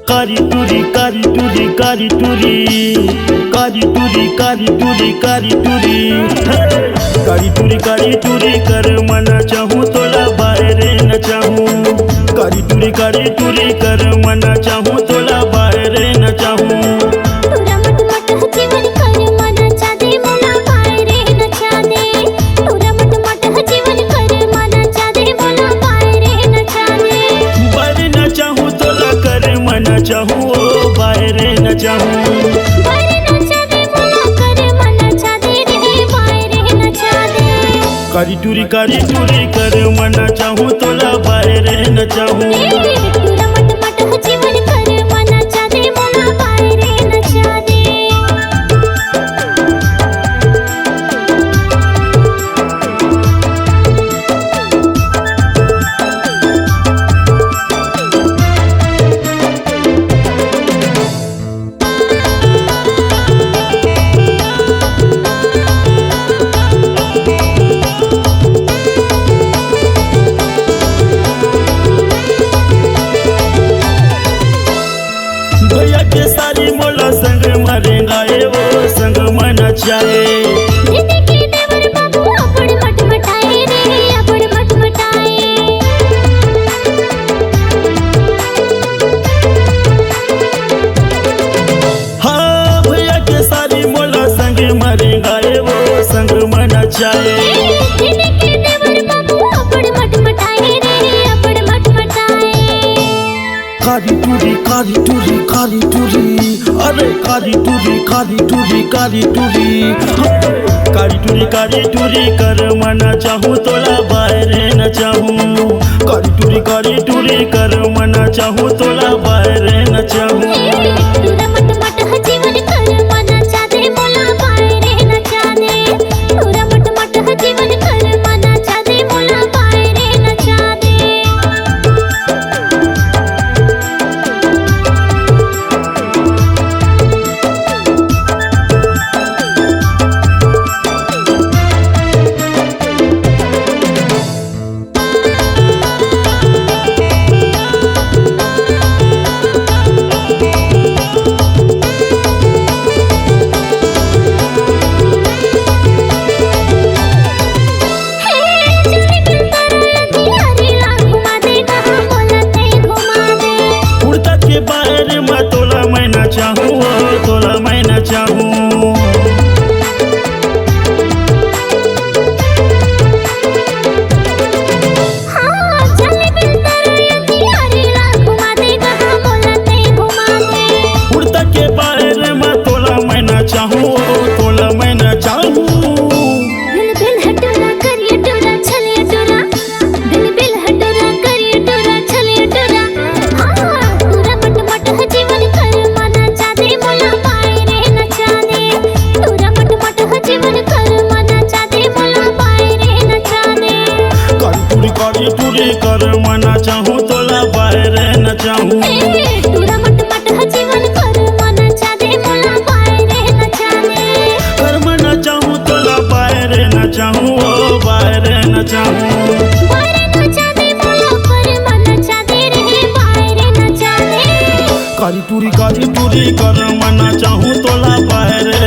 कारी टूरी कारी टूरी कारी टूरी कारी टूरी कारी टूरी कारी टूरी कारी टूरी कारी टूरी कर मना चाहूँ तोला बाहरे न चाहूँ कारी टूरी कर मना चाहूँ तोला बाहरे न चाहूँ चाहूँ बाहरे न चाहूँ कारी टूरी कर मना चाहूँ तोला बाहरे न चाहूँ भैया के सारी मोला संग मरेगा वो संग मना चाहे हाँ भैया के सारी मोला संग मरेगा वो संग मना चाहे कारी टूरी अरे कारी टूरी कारी टूरी कर मना चाहूँ तोला बाहरे न चाहूँ कारी टूरी कर मना चाहूँ तोला बाहरे न चाहूँ बाहर में तोला मैना चाहूँ तोला मैना चाहूँ उड़ता के बाहर में तोला मैना चाहूँ तोला मैना चाहूँ कारी टूरी कर मना चाहूँ तोला बाहरे न चाहूँ कर मना चाहूँ तोला बाहरे न चाहूँ बाहरे न चाहूँ कारी टूरी कर मना चाहूँ तोला बाहरे